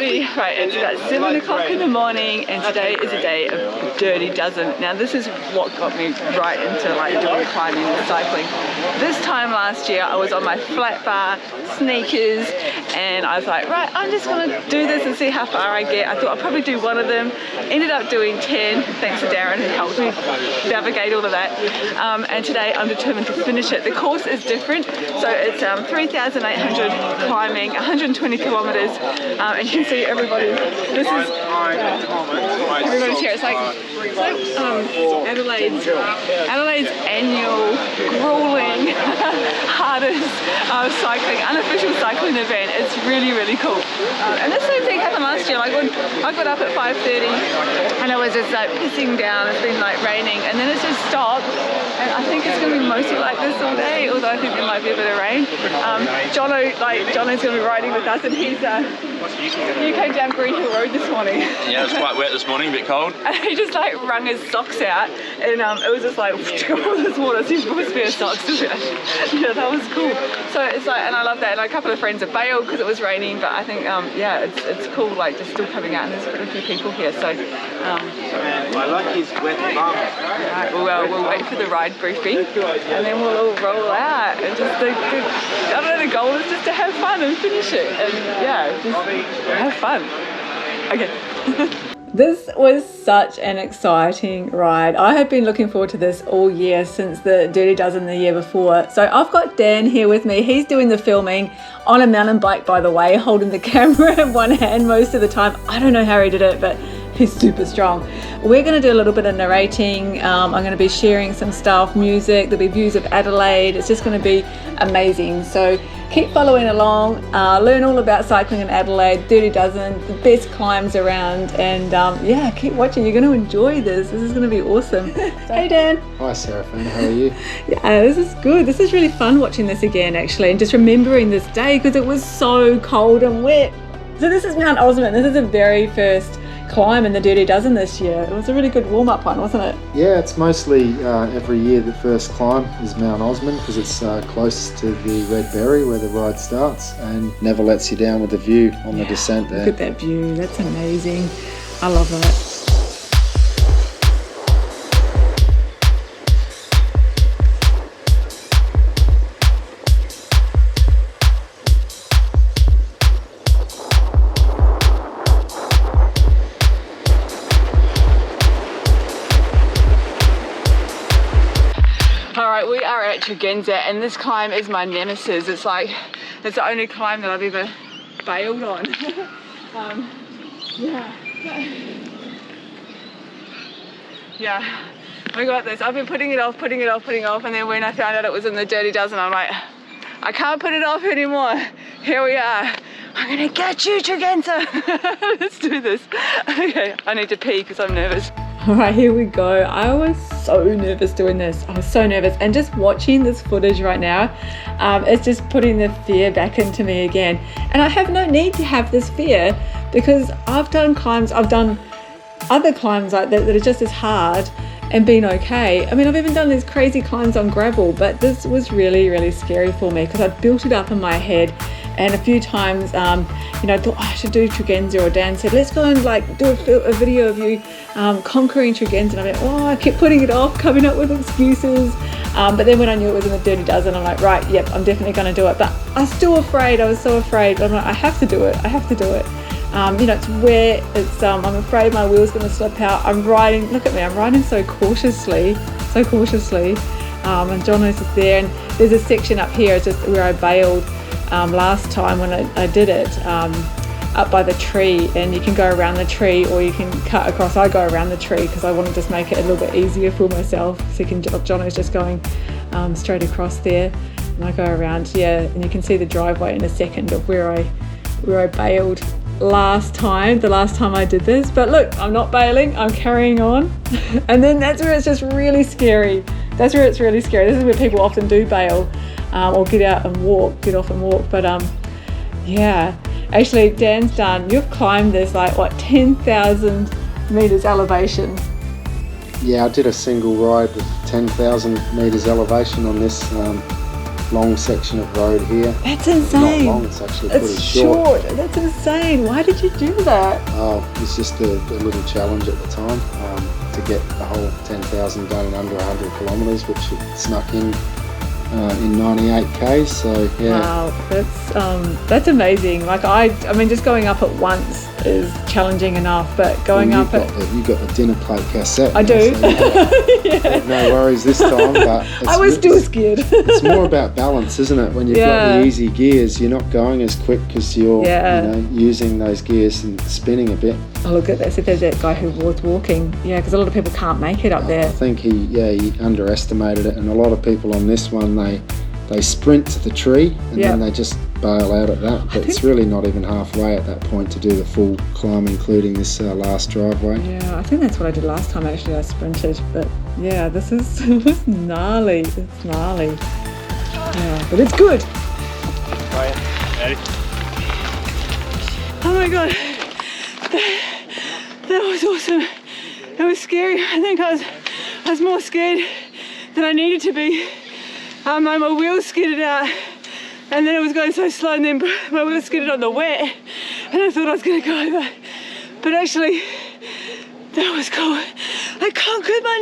everybody. Right, it's about 7 o'clock in the morning and today is a day of Dirty Dozen. Now this is what got me right into like doing climbing and cycling. This time last year I was on my flat bar, sneakers, and I was like, right, I'm just gonna do this and see how far I get. I thought I'd probably do one of them. Ended up doing 10, thanks to Darren who helped me navigate all of that. And today I'm determined to finish it. The course is different, so it's 3,800 climbing, 120 kilometers, and you can see everybody. This is everybody's here. It's like Adelaide's annual grueling hardest cycling, unofficial cycling event. It's really, really cool. And the same thing happened last year. Like when I got up at 5:30 and it was just like pissing down. It's been like raining, and then it's just stopped. And I think it's going to be mostly like this all day, although I think there might be a bit of rain. Jono's going to be riding with us, and you came down Green Hill Road this morning. Yeah, it was quite wet this morning, a bit cold. And he just like wrung his socks out, and it was just like all this water. So he's got spare socks. Yeah, that was cool. So it's like, and I love that. And a couple of friends have bailed because it was raining, but I think yeah, it's cool. Like just still coming out, and there's quite a few people here. So I like his wet bum. right, well, we'll wait for the ride briefing, and then we'll all roll out. And just I don't know, the goal is just to have fun and finish it, and yeah, just have fun. Okay. This was such an exciting ride. I had been looking forward to this all year since the Dirty Dozen the year before. So I've got Dan here with me. He's doing the filming on a mountain bike, by the way, holding the camera in one hand most of the time. I don't know how he did it, but he's super strong. We're going to do a little bit of narrating. I'm going to be sharing some stuff, music. There'll be views of Adelaide. It's just going to be amazing. So keep following along, learn all about cycling in Adelaide, Dirty Dozen, the best climbs around, and yeah, keep watching. You're going to enjoy this. This is going to be awesome. Hey Dan. Hi Serafina, how are you? Yeah, this is good. This is really fun watching this again actually, and just remembering this day because it was so cold and wet. So this is Mount Osmond. This is the very first climb in the Dirty Dozen this year. It was a really good warm-up one, wasn't it? Yeah, it's mostly every year the first climb is Mount Osmond because it's closest to the Red Berry where the ride starts and never lets you down with the view on the descent there. Look at that view, that's amazing. I love that. Alright, we are at Tragenza and this climb is my nemesis. It's like, it's the only climb that I've ever bailed on. Yeah, I got this. I've been putting it off, and then when I found out it was in the Dirty Dozen, I'm like, I can't put it off anymore. Here we are. I'm gonna get you, Tragenza. Let's do this. Okay, I need to pee because I'm nervous. All right, here we go. I was so nervous doing this. I was so nervous, and just watching this footage right now, it's just putting the fear back into me again. And I have no need to have this fear because I've done climbs, I've done other climbs like that are just as hard and been okay. I mean, I've even done these crazy climbs on gravel, but this was really, really scary for me because I built it up in my head. And a few times, you know, I thought, oh, I should do Tragenza, or Dan said, let's go and like do a video of you conquering Tragenza. And I went, oh, I kept putting it off, coming up with excuses. But then when I knew it was in the Dirty Dozen, I'm like, right, yep, I'm definitely going to do it. But I was still afraid. I was so afraid. But I'm like, I have to do it. I have to do it. You know, it's wet. It's I'm afraid my wheel's going to slip out. I'm riding. Look at me. I'm riding so cautiously. And Jono's just there. And there's a section up here. It's just where I bailed last time when I did it, up by the tree, and you can go around the tree or you can cut across. I go around the tree because I want to just make it a little bit easier for myself. So Jono's just going straight across there, and I go around, yeah, and you can see the driveway in a second of where I bailed last time, the last time I did this. But look, I'm not bailing, I'm carrying on. And then that's where it's just really scary. That's where it's really scary. This is where people often do bail. Or get off and walk. But yeah, actually Dan's done, you've climbed this like what, 10,000 meters elevation. Yeah, I did a single ride with 10,000 meters elevation on this long section of road here. That's insane. Not long, it's actually pretty It's short. short. That's insane. Why did you do that? Oh, it's just a little challenge at the time to get the whole 10,000 done in under 100 kilometres, which it snuck in 98k. So yeah. Wow, that's amazing. Like I mean, just going up at once is challenging enough, but going up at you got the dinner plate cassette. I do. So yeah. No worries this time, but I was still scared. It's more about balance, isn't it? When you've got the easy gears, you're not going as quick because you're using those gears and spinning a bit. Oh, look at that. So there's that guy who was walking. Yeah, because a lot of people can't make it up there. I think he underestimated it, and a lot of people on this one, they sprint to the tree and then they just bail out at that. But it's really not even halfway at that point to do the full climb, including this last driveway. Yeah, I think that's what I did last time. Actually, I sprinted. But yeah, this is it's gnarly. It's gnarly. Yeah, but it's good. Ready? Oh my god, that was awesome. It was scary. I think I was more scared than I needed to be. My wheels skidded out, and then it was going so slow, and then my wheels skidded on the wet, and I thought I was going to go over. But actually, that was cool. I conquered my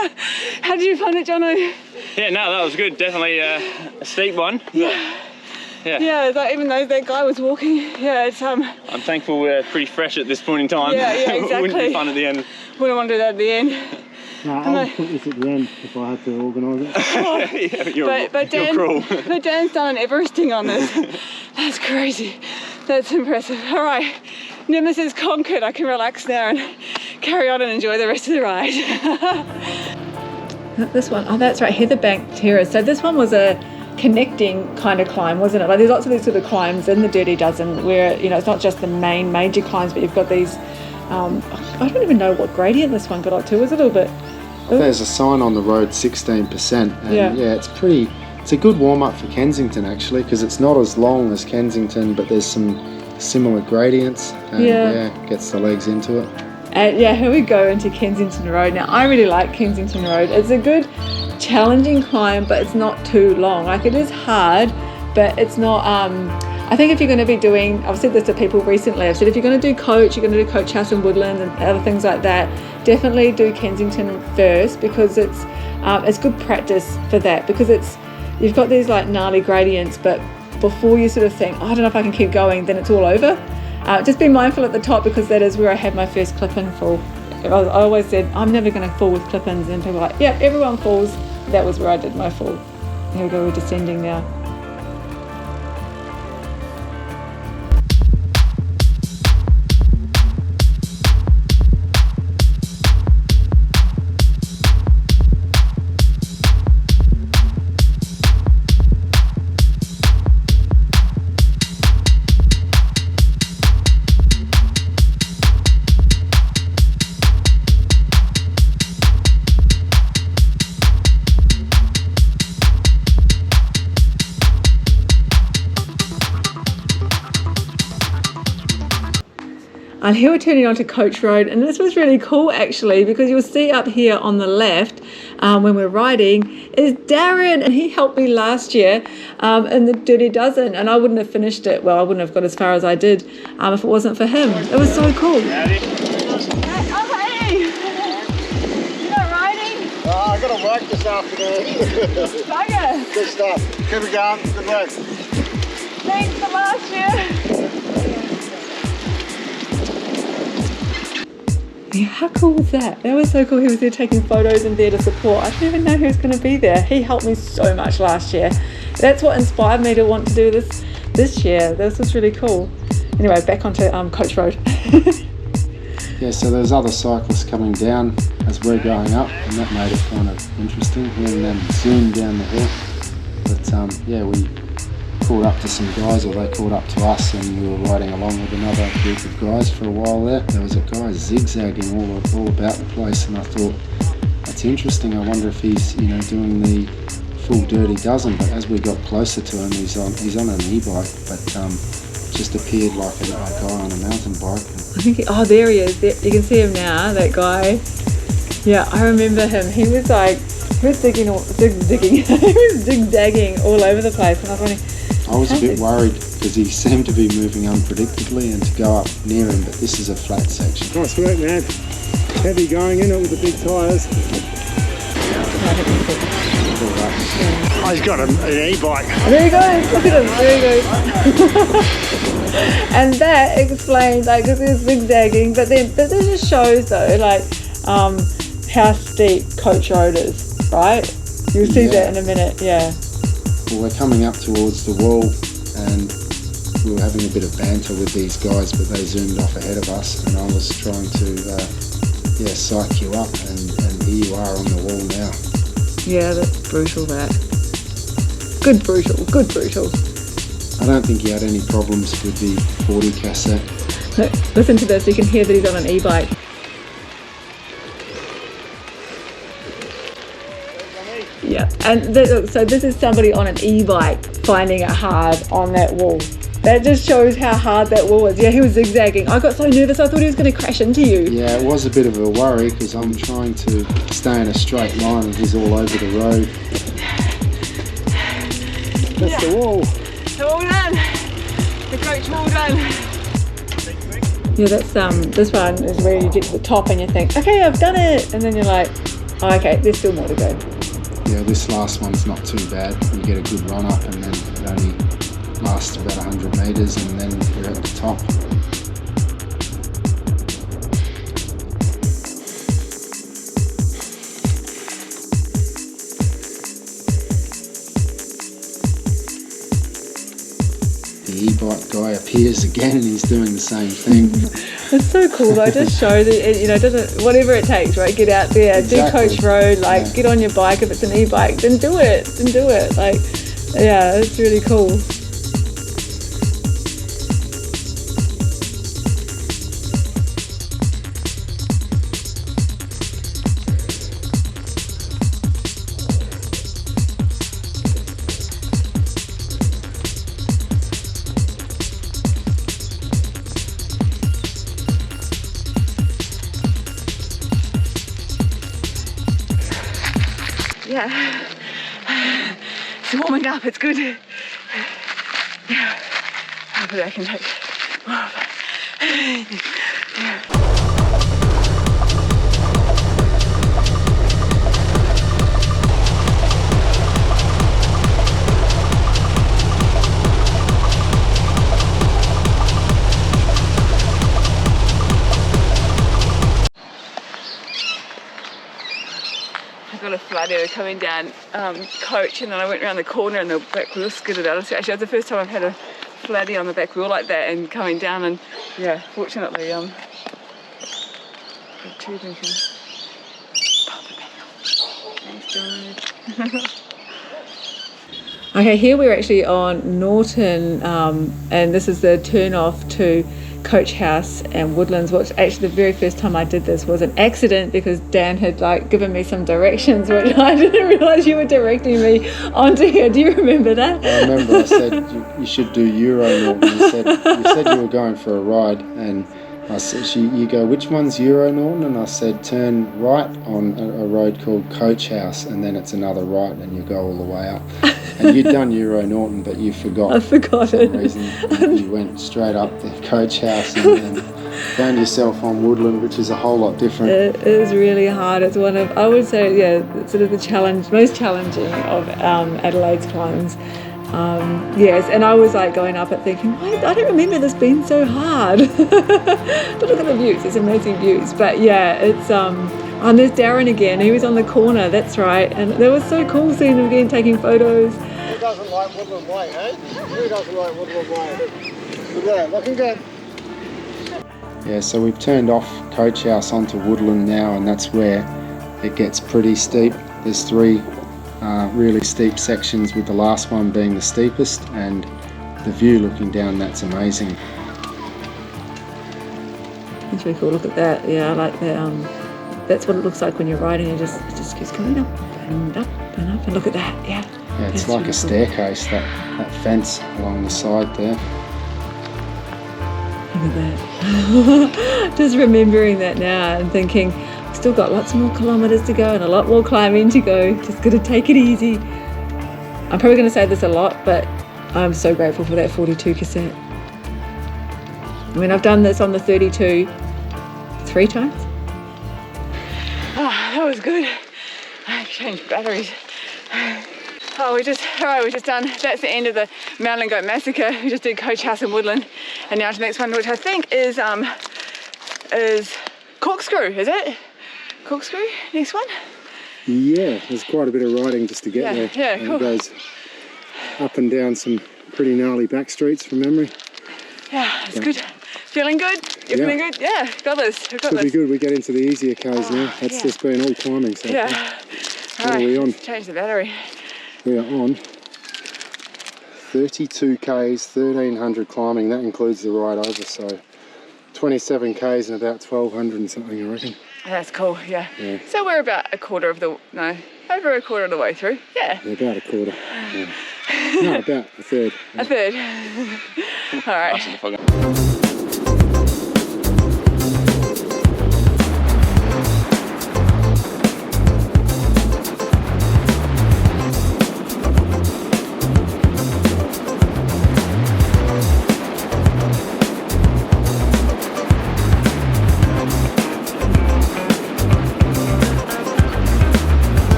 nemesis. How did you find it, Jono? Yeah, no, that was good. Definitely a steep one. Yeah. Yeah, like, even though that guy was walking, it's I'm thankful we're pretty fresh at this point in time. Yeah, exactly. It wouldn't be fun at the end. Wouldn't want to do that at the end. No, I'll put this at the end if I had to organise it. Yeah, you're cruel. But Dan's done an Everesting on this. That's crazy. That's impressive. All right, Nemesis conquered. I can relax now and carry on and enjoy the rest of the ride. This one, that's right, Heatherbank Terrace. So this one was a connecting kind of climb, wasn't it? Like there's lots of these sort of climbs in the Dirty Dozen where, it's not just the main major climbs, but you've got these, I don't even know what gradient this one got up to. It was a little bit... There's a sign on the road, 16%. And it's a good warm-up for Kensington actually, because it's not as long as Kensington, but there's some similar gradients and gets the legs into it. Here we go into Kensington Road. Now I really like Kensington Road. It's a good challenging climb, but it's not too long. Like it is hard, but it's not I think if you're going to be doing, I've said this to people recently, I've said if you're going to do Coach, you're going to do Coach House and Woodland and other things like that, definitely do Kensington first, because it's good practice for that, because you've got these like gnarly gradients, but before you sort of think, I don't know if I can keep going, then it's all over. Just be mindful at the top, because that is where I had my first clip-in fall. I always said, I'm never going to fall with clip-ins, and people are like, yeah, everyone falls. That was where I did my fall. Here we go, we're descending now. And here we're turning onto Coach Road, and this was really cool actually, because you'll see up here on the left when we're riding is Darren, and he helped me last year in the Dirty Dozen, and I wouldn't have finished it, well I wouldn't have got as far as I did if it wasn't for him. It was so cool. Howdy. Hey, you're not riding? I got to work this afternoon. Bugger. Good stuff. Keep it going. Good work. Thanks for last year. Yeah, how cool was that? That was so cool. He was there taking photos and there to support. I didn't even know he was going to be there. He helped me so much last year. That's what inspired me to want to do this year. This was really cool. Anyway, back onto Coach Road. Yeah, so there's other cyclists coming down as we're going up, and that made it kind of interesting, hearing them zoom down the hill. But we caught up to some guys, or they caught up to us, and we were riding along with another group of guys for a while there. There was a guy zigzagging all about the place, and I thought, that's interesting. I wonder if he's doing the full Dirty Dozen. But as we got closer to him, he's on an e-bike, but just appeared like a guy on a mountain bike. I think there he is. You can see him now, that guy. Yeah, I remember him. He was like He was he was zigzagging all over the place, and I was wondering. I was a bit worried because he seemed to be moving unpredictably and to go up near him, but this is a flat section. Nice work, man. Heavy going in it with the big tyres. Oh, he's got an e-bike. There he goes, look at him, there he goes. And that explains, like, because he was zigzagging, but then that just shows though, like, how steep Coach Road is, right? You'll see that in a minute, yeah. Well, we're coming up towards the wall and we were having a bit of banter with these guys, but they zoomed off ahead of us and I was trying to psych you up, and here you are on the wall now. Yeah, that's brutal, that. Good brutal. I don't think he had any problems with the 40 cassette. Look, listen to this, you can hear that he's on an e-bike. Yeah, and look, so this is somebody on an e-bike finding it hard on that wall. That just shows how hard that wall is. Yeah, he was zigzagging. I got so nervous, I thought he was going to crash into you. Yeah, it was a bit of a worry because I'm trying to stay in a straight line and he's all over the road. That's the wall. The wall done. The coach wall done. Yeah, that's this one is where you get to the top and you think, okay, I've done it, and then you're like, oh, okay, there's still more to go. Yeah, this last one's not too bad. You get a good run up and then it only lasts about 100 metres and then you're at the top. The e-bike guy appears again and he's doing the same thing. It's so cool though, just show that it, doesn't, whatever it takes, right? Get out there, do Coach Road, like get on your bike. If it's an e-bike, then do it. Like, yeah, it's really cool. Yeah, it's warming up, it's good. Yeah, hopefully I can take more of it. Got a flood area coming down Coach, and then I went around the corner and the back wheel skidded out. Actually, that's the first time I've had a flatty on the back wheel like that and coming down, and yeah, fortunately tubing can pump it back up. Thanks, John. Okay, here we're actually on Norton, and this is the turn off to Coach House and Woodlands, which actually the very first time I did this was an accident because Dan had like given me some directions which I didn't realise you were directing me onto here. Do you remember that? I remember I said you should do Euro Norton. You said you were going for a ride and I said, you go, which one's Euro Norton? And I said, turn right on a road called Coach House and then it's another right and you go all the way up. And you'd done Euro Norton, but you forgot. I forgot for some it. reason. You went straight up the Coach House and then found yourself on Woodland, which is a whole lot different. It is really hard. It's one of, I would say, yeah, sort of the most challenging of Adelaide's climbs. Yes, and I was like going up it thinking, I don't remember this being so hard. But look at the views, it's amazing views. But yeah, it's and there's Darren again, he was on the corner, that's right, and that was so cool seeing him again taking photos. Who doesn't like Woodland Way, eh? Who doesn't like Woodland Way? Look at that, looking good. Yeah, so we've turned off Coach House onto Woodland now, and that's where it gets pretty steep. There's three really steep sections, with the last one being the steepest, and the view looking down, that's amazing. It's really cool, look at that. Yeah, I like that. That's what it looks like when you're riding. It just keeps going up and up and up, and look at that. Yeah, yeah, it's that's like really a staircase, that fence along the side there. Look at that. Just remembering that now and thinking, Still got lots more kilometers to go and a lot more climbing to go. Just gotta take it easy. I'm probably gonna say this a lot, but I'm so grateful for that 42 cassette. I mean, I've done this on the 32 3 times. Oh, that was good. I changed batteries. Oh, we're just done. That's the end of the Mountain Goat Massacre. We just did Coach House in Woodland, and now to the next one, which I think is Corkscrew. Is it Corkscrew? Next one? Yeah, there's quite a bit of riding just to get there. Yeah, cool. It goes up and down some pretty gnarly back streets from memory. Yeah, it's good. Feeling good? You're feeling good? Yeah, got this. Could be good. We get into the easier Ks now. That's just been all climbing so far. What are we on? Change the battery. We are on 32 Ks, 1300 climbing. That includes the ride over, so 27 Ks and about 1200 and something, I reckon. That's cool, yeah. So we're about over a quarter of the way through. Yeah. About a quarter. Yeah. No, about a third. A third. All right.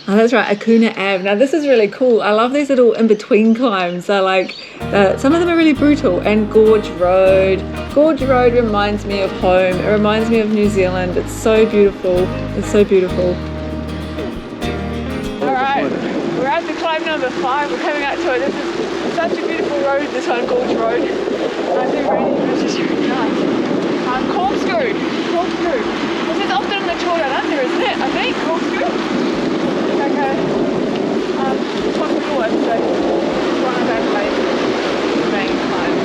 Oh, that's right, Acuna Ave. Now this is really cool. I love these little in-between climbs. They're like, some of them are really brutal. And Gorge Road. Gorge Road reminds me of home. It reminds me of New Zealand. It's so beautiful. It's so beautiful. All right, we're at the climb number 5. We're coming out to it. This is such a beautiful road, this one, Gorge Road. Nice and rainy, but it's just really nice. Corkscrew. This is often in the Tour Down Under, isn't it? I think, Corkscrew. Okay, top of the wood, so one of Adelaide's main climbs.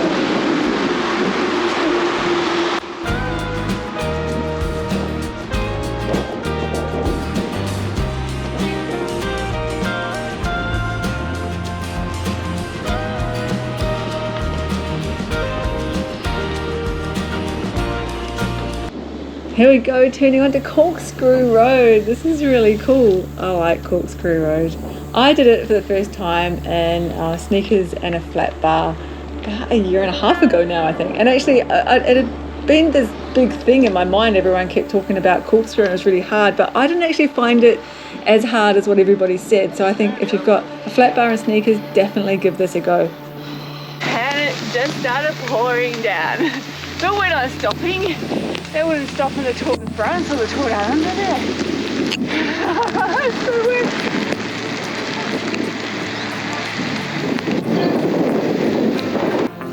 Here we go, turning onto Corkscrew Road. This is really cool. I like Corkscrew Road. I did it for the first time in sneakers and a flat bar about a year and a half ago now, I think. And actually, it had been this big thing in my mind. Everyone kept talking about Corkscrew and it was really hard, but I didn't actually find it as hard as what everybody said. So I think if you've got a flat bar and sneakers, definitely give this a go. And it just started pouring down. But we're not stopping. They wouldn't stop in the Tour de France or the Tour Down Under there. It's so weird.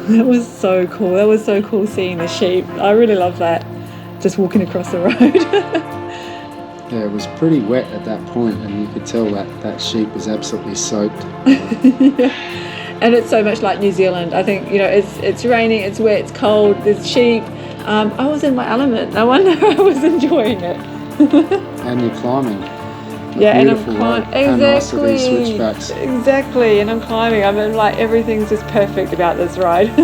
That was so cool. That was so cool seeing the sheep. I really love that. Just walking across the road. Yeah, it was pretty wet at that point, and you could tell that sheep was absolutely soaked. Yeah. And it's so much like New Zealand. I think, you know, it's raining, it's wet, it's cold, there's sheep. I was in my element. No wonder I was enjoying it. And you're climbing. Yeah, and I'm climbing. Exactly. Switchbacks. Exactly, and I'm climbing. I mean, like, everything's just perfect about this ride.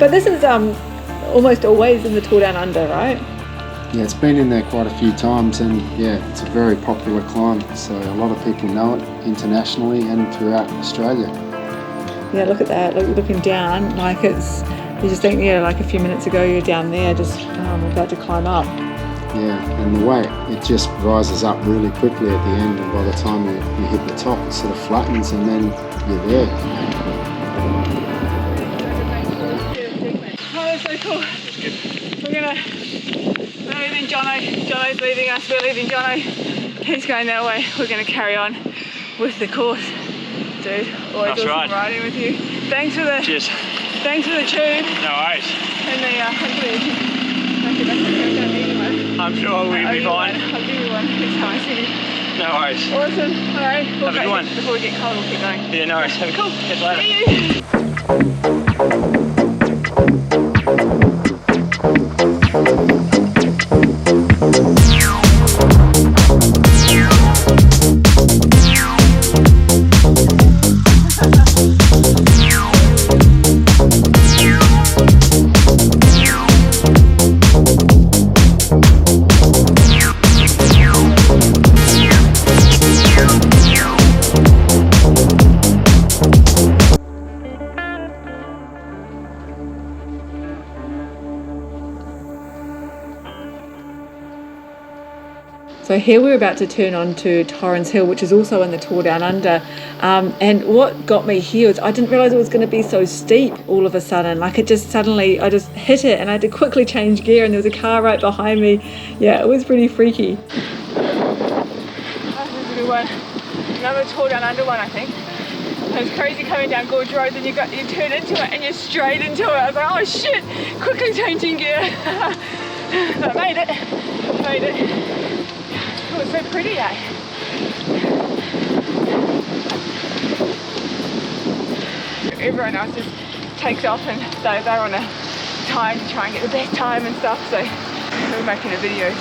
But this is almost always in the Tour Down Under, right? Yeah, it's been in there quite a few times, and yeah, it's a very popular climb. So a lot of people know it internationally and throughout Australia. Yeah, look at that. Look, looking down, like it's. You just think, yeah, like a few minutes ago you're down there just about to climb up. Yeah, and the way it just rises up really quickly at the end, and by the time you hit the top, it sort of flattens, and then you're there. Oh, that's so cool. We're leaving Jono. Jono's leaving us. We're leaving Jono. He's going that way. We're going to carry on with the course. Dude, always awesome riding with you. Thanks for the. Cheers. Thanks for the tube. No worries. And the hopefully you can make it back to I'm sure we'll be fine. I'll give you one next time I see you. No worries. Awesome. All right. Have a good one. Before we get cold, we'll keep going. Yeah, no worries. Cool. Catch you later. See you. So here we're about to turn on to Torrens Hill, which is also in the Tour Down Under. And what got me here is I didn't realise it was going to be so steep all of a sudden. Like it just suddenly, I just hit it and I had to quickly change gear and there was a car right behind me. Yeah, it was pretty freaky. That's a good one. Another Tour Down Under one, I think. It was crazy coming down Gorge Road, then you turn into it and you're straight into it. I was like, oh shit, quickly changing gear. But I made it. Oh, it's so pretty, eh? Everyone else just takes off and they're on a time to try and get the best time and stuff, so we're making a video.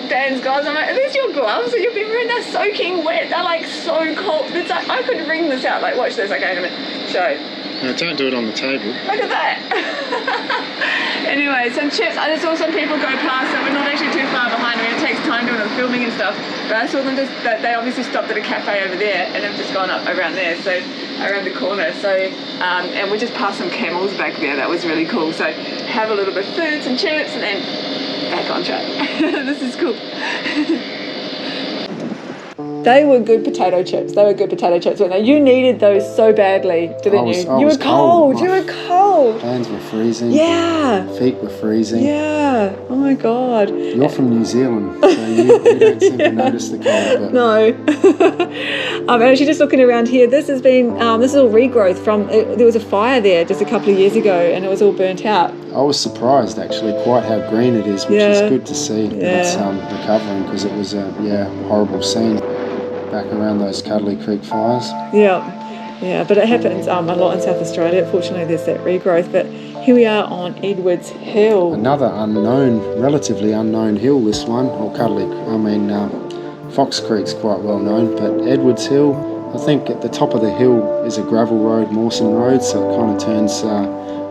Dan's gloves. I'm like, are these your gloves that you've been wearing? They're soaking wet. They're like so cold. It's like I could wring this out. Like, watch this. Okay, I'm gonna show. No, don't do it on the table. Look at that. Anyway, some chips. I just saw some people go past, so we're not actually too far behind. I mean, it takes time doing the filming and stuff. But I saw them just. They obviously stopped at a cafe over there, and have just gone up around there. So around the corner. So and we just passed some camels back there. That was really cool. So have a little bit of food, some chips, and then back on track. This is cool. They were good potato chips. Weren't they? You needed those so badly, didn't you? You were cold. You were cold. Hands were freezing. Yeah. Feet were freezing. Yeah. Oh my God. You're from New Zealand, so you don't seem to notice the cold. But no. I'm actually just looking around here. This has been, this is all regrowth from, there was a fire there just a couple of years ago and it was all burnt out. I was surprised actually quite how green it is, which is good to see. Yeah. It's recovering because it was a horrible scene back around those Cuddly Creek fires. Yeah, but it happens a lot in South Australia. Fortunately, there's that regrowth. But here we are on Edwards Hill. Another relatively unknown hill, this one, or Fox Creek's quite well known, but Edwards Hill, I think at the top of the hill is a gravel road, Mawson Road, so it kind of turns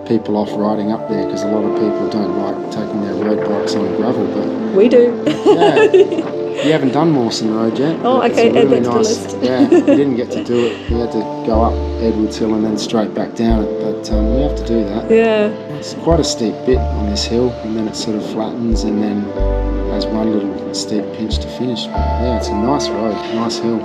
people off riding up there because a lot of people don't like taking their road bikes on gravel, but we do. Yeah. You haven't done Mawson Road yet. Oh, okay. It's really nice. Yeah, you didn't get to do it. You had to go up Edwards Hill and then straight back down it. But you have to do that. Yeah. It's quite a steep bit on this hill, and then it sort of flattens, and then has one little steep pinch to finish. But yeah, it's a nice road, nice hill.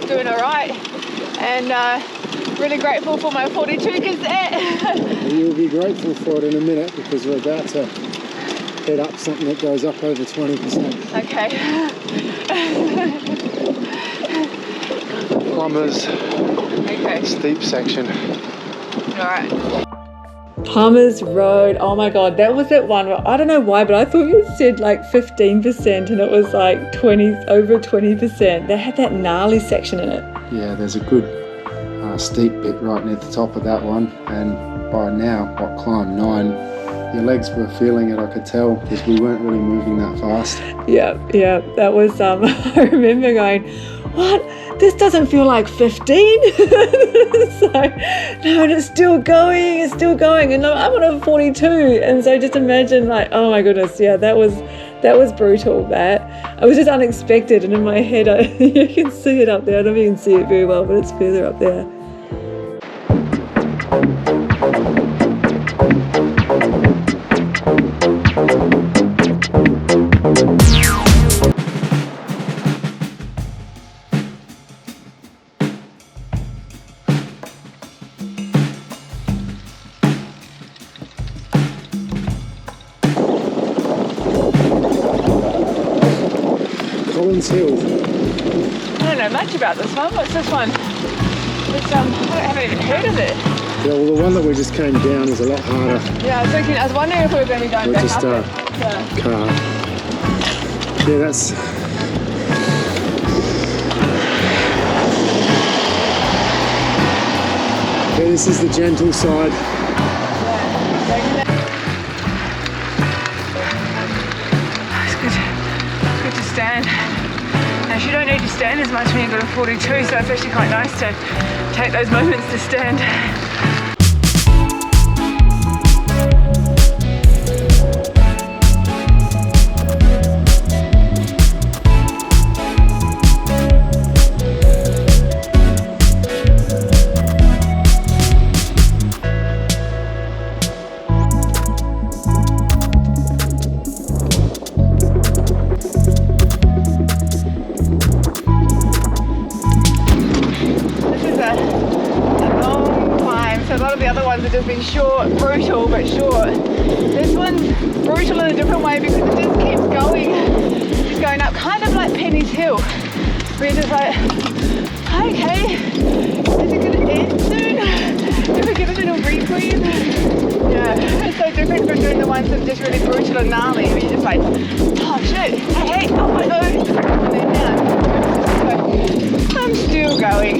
Doing all right, and really grateful for my 42 cassette. You'll be grateful for it in a minute because we're about to head up something that goes up over 20%. Okay. Plumbers. Okay. Steep section. All right. Plumbers Road. Oh my God, that was that one where I don't know why, but I thought you said like 15% and it was like over 20%. They had that gnarly section in it. Yeah, there's a good steep bit right near the top of that one, and by now, climb 9, your legs were feeling it, I could tell, because we weren't really moving that fast. Yeah, that was, I remember going, what? This doesn't feel like 15. So, no, and it's still going, and I'm on a 42, and so just imagine like, oh my goodness, yeah, that was brutal. That it was just unexpected, and in my head, you can see it up there. I don't even see it very well, but it's further up there. Torrens Hill. I don't know know much about this one. What's this one? It's, I haven't even heard of it. Yeah, well, the one that we just came down is a lot harder. Yeah, I was wondering if we were going to be going back just up it. Yeah. car. Yeah, that's. Yeah, this is the gentle side. It's good to stand. Now, you don't need to stand as much when you've got a 42, so it's actually quite nice to take those moments to stand. Just been short, brutal but short. This one's brutal in a different way because it just keeps going. It's going up kind of like Penny's Hill. We're just like, okay, is it gonna end soon? Do we get a little rebreathe? Yeah, it's so different from doing the ones that are just really brutal and gnarly where you're just like, oh shit, hey, oh my god. And then now, I'm still going.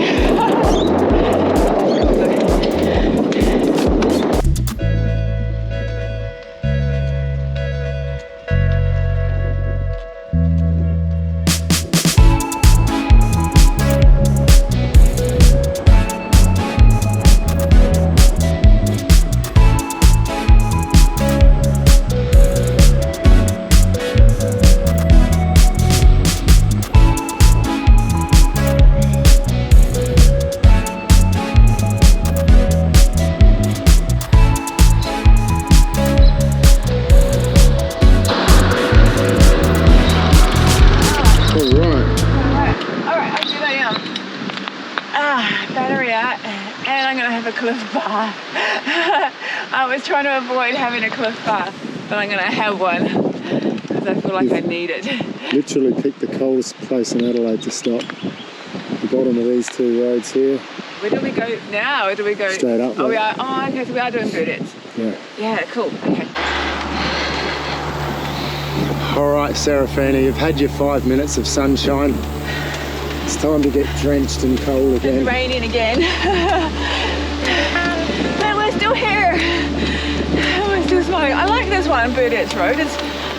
I was trying to avoid having a cliff bath, but I'm going to have one because I feel like I need it. Literally picked the coldest place in Adelaide to stop. The bottom of these two roads here. Where do we go now? Or do we go straight up? Oh, we are. Oh, okay, so we are doing boots. Yeah. Yeah, cool. Okay. All right, Serafina, you've had your 5 minutes of sunshine. It's time to get drenched and cold again. It's raining again. But we're still here. We're still smiling. I like this one, Burdetts Road.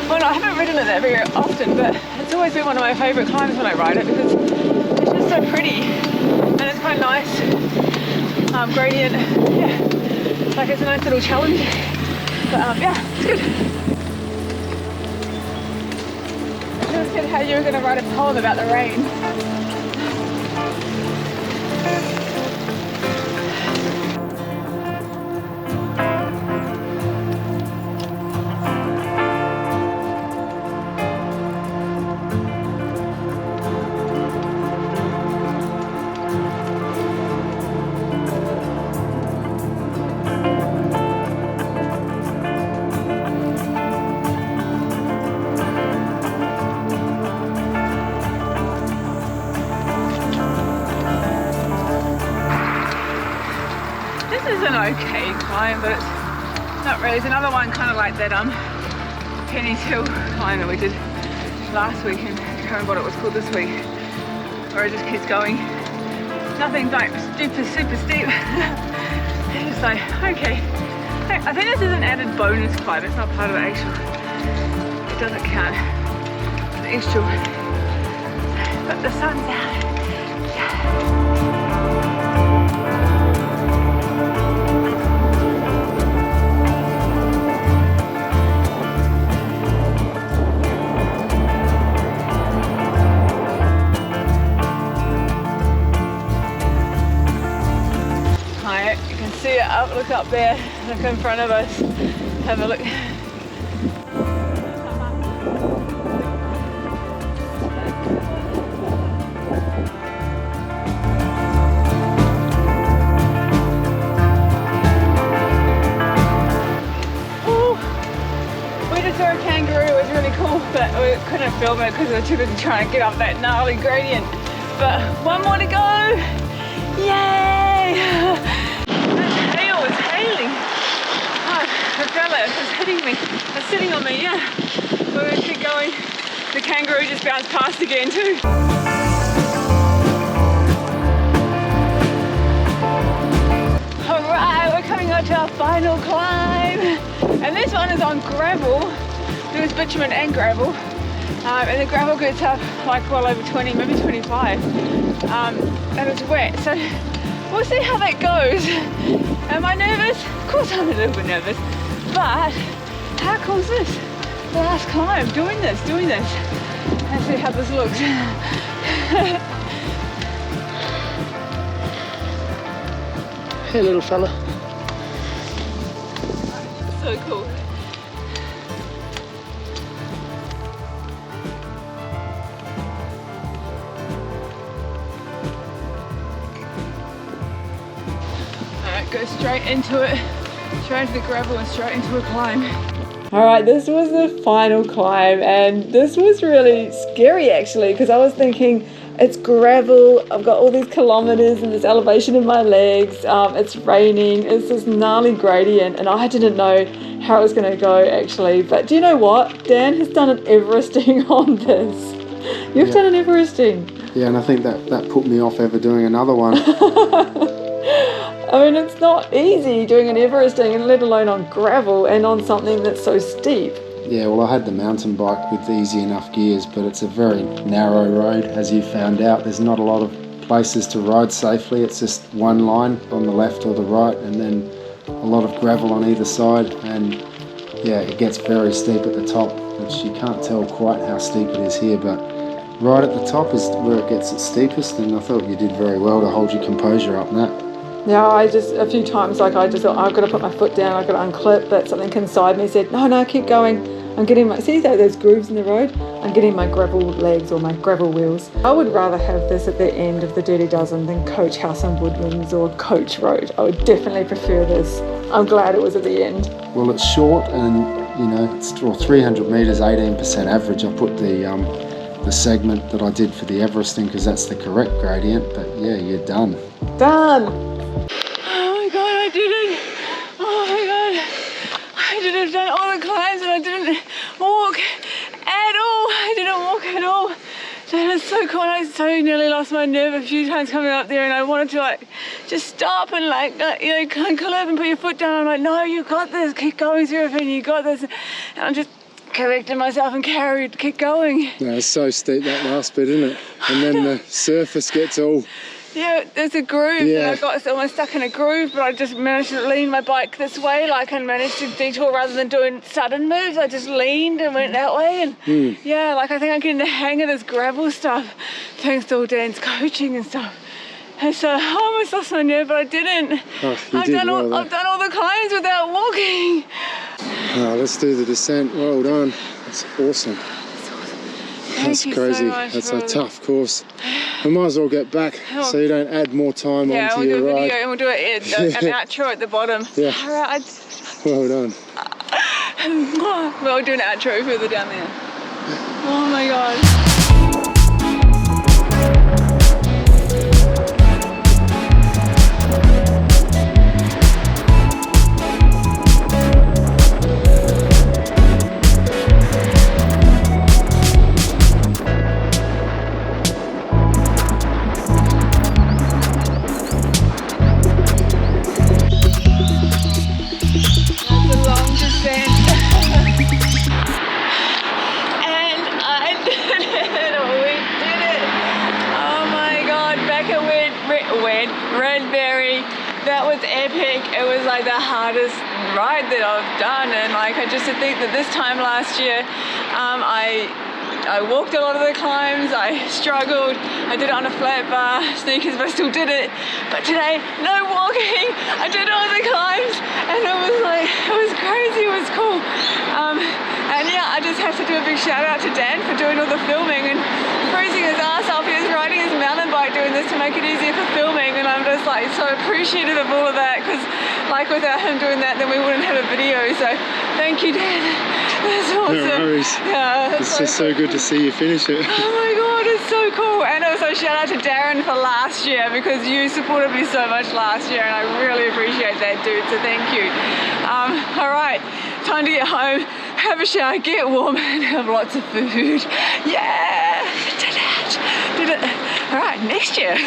Well, I haven't ridden it that very often, but it's always been one of my favourite climbs when I ride it because it's just so pretty and it's quite nice. Gradient. Yeah, it's like it's a nice little challenge. But yeah, it's good. You said how you were going to write a poem about the rain. Okay climb, but it's not really. It's another one kind of like that Penny's Hill climb that we did last week, and I can't remember what it was called this week, where it just keeps going. Nothing like super steep. It's just like, okay. I think this is an added bonus climb. It's not part of the actual. It doesn't count. The actual. But the sun's out. Yeah. See it up, look up there, look in front of us, have a look. Ooh, we just saw a kangaroo, it was really cool, but we couldn't film it because we were too busy trying to get up that gnarly gradient. but one more to go. Yay! That hail was hailing. Oh, the fella was hitting me, was sitting on me, yeah. We're gonna keep going. The kangaroo just bounced past again too. Alright, we're coming up to our final climb. And this one is on gravel. There was bitumen and gravel. And the gravel gets up like well over 20, maybe 25. And it's wet. So we'll see how that goes. Am I nervous? Of course I'm a little bit nervous. But how cool is this? The last climb, doing this. Let's see how this looks. Hey, little fella. So cool. Alright, go straight into it. Straight into the gravel and straight into a climb. Alright, this was the final climb and this was really scary actually because I was thinking it's gravel, I've got all these kilometers and this elevation in my legs, it's raining, it's this gnarly gradient and I didn't know how it was going to go actually. But do you know what? Dan has done an Everesting on this. You've done an Everesting. Yeah, and I think that put me off ever doing another one. I mean, it's not easy doing an Everesting, and let alone on gravel and on something that's so steep. Yeah, well, I had the mountain bike with easy enough gears, but it's a very narrow road, as you found out. There's not a lot of places to ride safely. It's just one line on the left or the right, and then a lot of gravel on either side. And yeah, it gets very steep at the top, which you can't tell quite how steep it is here, but right at the top is where it gets its steepest, and I thought you did very well to hold your composure up in that. Yeah, a few times, I just thought, I've got to put my foot down, I've got to unclip, but something inside me said, no, keep going. I'm getting see those grooves in the road? I'm getting my gravel legs or my gravel wheels. I would rather have this at the end of the Dirty Dozen than Coach House on Woodlands or Coach Road. I would definitely prefer this. I'm glad it was at the end. Well, it's short and, you know, it's 300 metres, 18% average. I put the segment that I did for the Everesting because that's the correct gradient, but yeah, you're done. Done! I did it! Oh my god! I did have done all the climbs and I didn't walk at all! I didn't walk at all! That is so cool. I so nearly lost my nerve a few times coming up there and I wanted to just stop and clip and put your foot down. I'm like, no, you got this, keep going, Serafina, you got this. And I just corrected myself and kept going. No, it's so steep that last bit, isn't it? And then the surface gets all... Yeah, there's a groove and I got almost stuck in a groove, but I just managed to lean my bike this way, and managed to detour rather than doing sudden moves. I just leaned and went that way, and yeah, I think I'm getting the hang of this gravel stuff thanks to all Dan's coaching and stuff. And so I almost lost my nerve, but I didn't. Oh, I've done all the climbs without walking. Oh, let's do the descent. Well done. That's awesome. That's crazy. That's a tough course. We might as well get back so you don't add more time onto your ride. Yeah, we'll do a video and we'll do an outro at the bottom. Yeah. All right. Well done. We'll do an outro further down there. Oh my god. That was epic. It was like the hardest ride that I've done, and I just to think that this time last year I walked a lot of the climbs, I struggled, I did it on a flat bar, sneakers, but I still did it. But today, no walking, I did all the climbs, and it was crazy, it was cool. And yeah, I just have to do a big shout out to Dan for doing all the filming and freezing his ass off. He was riding his mountain bike doing this to make it easier for filming, and I'm just so appreciative of all of that, because like without him doing that, then we wouldn't have a video. So thank you, Dan. That's awesome. No worries. Yeah, It's just so good to see you finish it. Oh my god, it's so cool. And also shout out to Darren for last year, because you supported me so much last year and I really appreciate that, dude, so thank you. All right, time to get home, have a shower, get warm and have lots of food. Yeah, did it, did it. All right, next year.